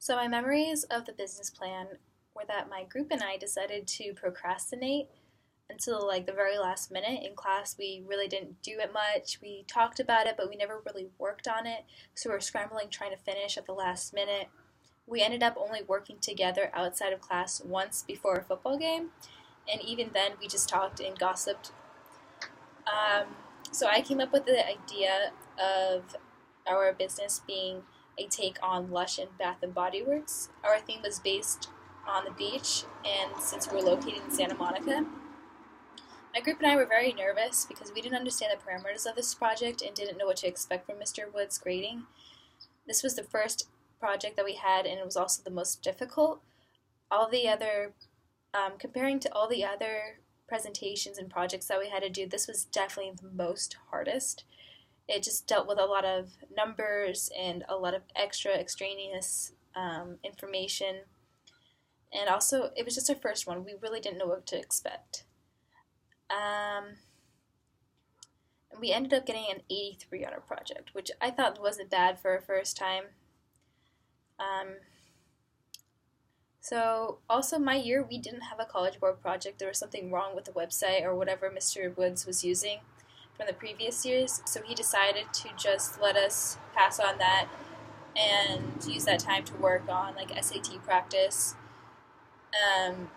So my memories of the business plan were that my group and I decided to procrastinate until like the very last minute. In class, we really didn't do it much. We talked about it, but we never really worked on it. So we were scrambling trying to finish at the last minute. We ended up only working together outside of class once before a football game, and even then we just talked and gossiped. Um, so I came up with the idea of our business being a take on Lush and Bath and Body Works. Our theme was based on the beach, and since we were located in Santa Monica, my group and I were very nervous because we didn't understand the parameters of this project and didn't know what to expect from Mr. Wood's grading. This was the first project that we had, and it was also the most difficult. All the other, Comparing to all the other presentations and projects that we had to do, this was definitely the most hardest. It just dealt with a lot of numbers and a lot of extra extraneous information. And also, it was just our first one. We really didn't know what to expect. Um, and we ended up getting an 83 on our project, which I thought wasn't bad for a first time. Um, also, my year, we didn't have a College Board project. There was something wrong with the website or whatever Mr. Woods was using from the previous years, so he decided to just let us pass on that and use that time to work on like SAT practice. Um,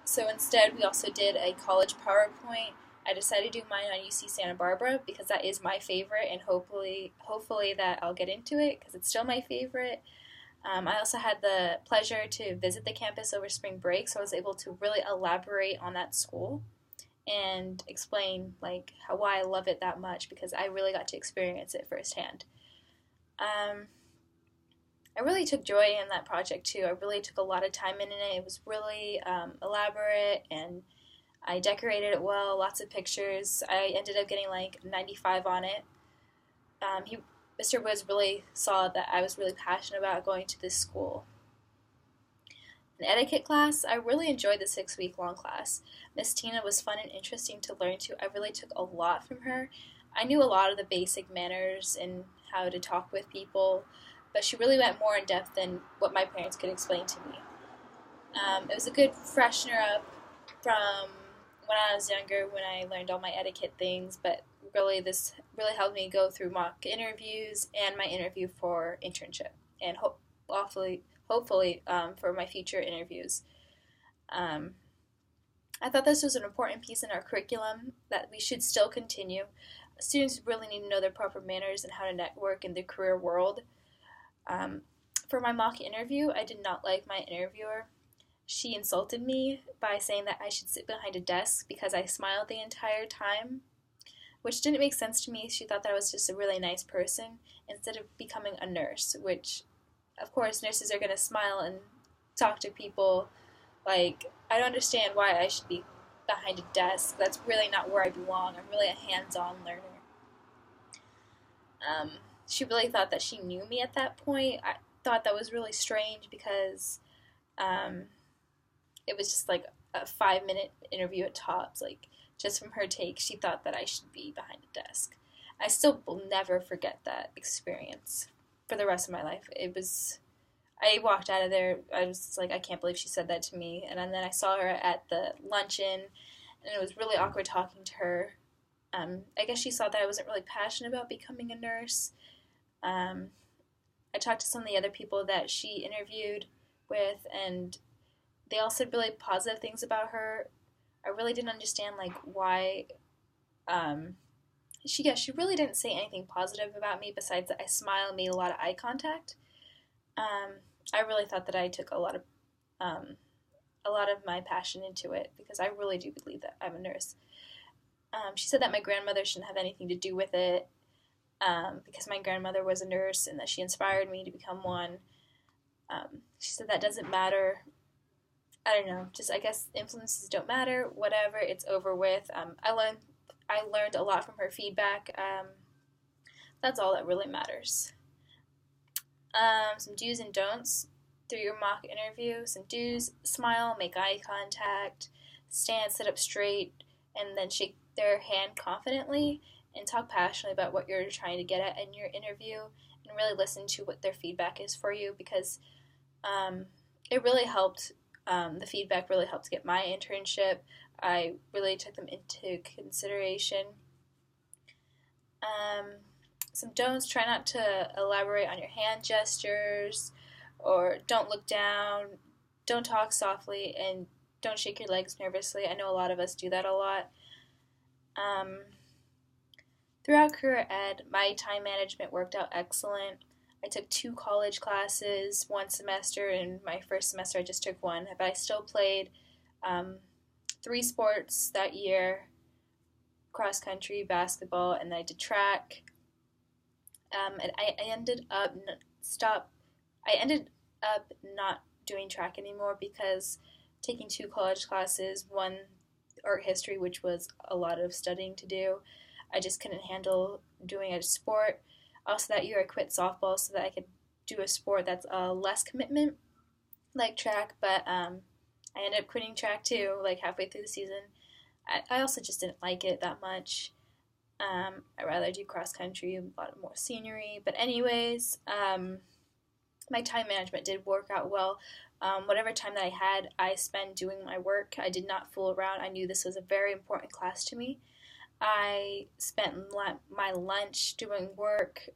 so instead, we also did a college PowerPoint. I decided to do mine on UC Santa Barbara because that is my favorite, and hopefully that I'll get into it because it's still my favorite. I also had the pleasure to visit the campus over spring break, so I was able to really elaborate on that school and explain like why I love it that much because I really got to experience it firsthand. Um, I really took joy in that project too. I really took a lot of time in it. It was really elaborate, and I decorated it well. Lots of pictures. I ended up getting like 95 on it. He Mr. Woods really saw that I was really passionate about going to this school. In etiquette class, I really enjoyed the 6 week long class. Miss Tina was fun and interesting to learn to. I really took a lot from her. I knew a lot of the basic manners and how to talk with people, but she really went more in depth than what my parents could explain to me. It was a good freshener up from when I was younger when I learned all my etiquette things, but this really helped me go through mock interviews and my interview for internship, and hopefully for my future interviews. Um, I thought this was an important piece in our curriculum that we should still continue. Students really need to know their proper manners and how to network in the career world. Um, for my mock interview, I did not like my interviewer. She insulted me by saying that I should sit behind a desk because I smiled the entire time, which didn't make sense to me. She thought that I was just a really nice person instead of becoming a nurse, which, of course, nurses are going to smile and talk to people. Like, I don't understand why I should be behind a desk. That's really not where I belong. I'm really a hands-on learner. Um, she really thought that she knew me at that point. I thought that was really strange because um, it was just like a 5 minute interview at tops. Like, just from her take, she thought that I should be behind a desk. I still will never forget that experience for the rest of my life. I walked out of there, I was like, I can't believe she said that to me. And then I saw her at the luncheon, and it was really awkward talking to her. I guess she saw that I wasn't really passionate about becoming a nurse. Um, I talked to some of the other people that she interviewed with, and they all said really positive things about her. I really didn't understand like why. She really didn't say anything positive about me besides that I smiled, made a lot of eye contact. Um, I really thought that I took um, a lot of my passion into it because I really do believe that I'm a nurse. She said that my grandmother shouldn't have anything to do with it because my grandmother was a nurse and that she inspired me to become one. She said that doesn't matter. I don't know. Just I guess influences don't matter. Whatever. It's over with. I learned a lot from her feedback. That's all that really matters. Some do's and don'ts through your mock interview. Some do's: smile, make eye contact, stand, sit up straight, and then shake their hand confidently, and talk passionately about what you're trying to get at in your interview, and really listen to what their feedback is for you because Um, it really helped. The feedback really helped get my internship. I really took them into consideration. Um, some don'ts: try not to elaborate on your hand gestures, or don't look down, don't talk softly, and don't shake your legs nervously. I know a lot of us do that a lot. Um, Throughout career ed, my time management worked out excellent. I took 2 college classes 1 semester, and my first semester I just took one, but I still played um, 3 sports that year: cross country, basketball, and then I did track. And I ended up stop. I ended up not doing track anymore because taking 2 college classes, one art history, which was a lot of studying to do, I just couldn't handle doing a sport. Also, that year I quit softball so that I could do a sport that's less commitment, like track. But I ended up quitting track too, like halfway through the season. I also just didn't like it that much. I'd rather do cross country, a lot more scenery. But anyways, my time management did work out well. Whatever time that I had, I spent doing my work. I did not fool around. I knew this was a very important class to me. I spent my lunch doing work,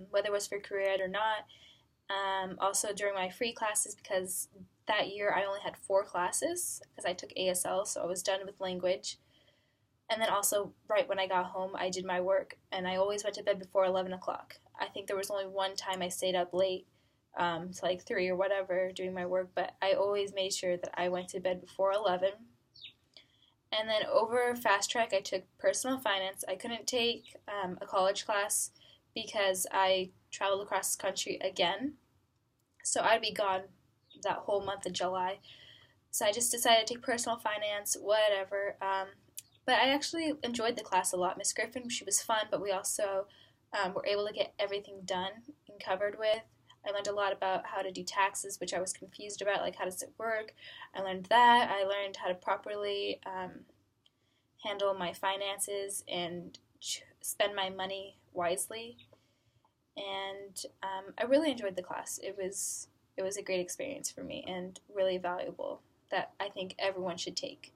whether it was for career ed or not. Also during my free classes, because that year I only had 4 classes because I took ASL, so I was done with language. And then also, right when I got home, I did my work, and I always went to bed before 11 o'clock. I think there was only one time I stayed up late, to like 3 or whatever, doing my work, but I always made sure that I went to bed before 11. And then over fast track, I took personal finance. I couldn't take a college class because I traveled across the country again, so I'd be gone that whole month of July. So I just decided to take personal finance, whatever. But I actually enjoyed the class a lot. Miss Griffin, she was fun, but we also were able to get everything done and covered with. I learned a lot about how to do taxes, which I was confused about, like how does it work. I learned that. I learned how to properly handle my finances and spend my money wisely. And I really enjoyed the class. It was a great experience for me and really valuable that I think everyone should take.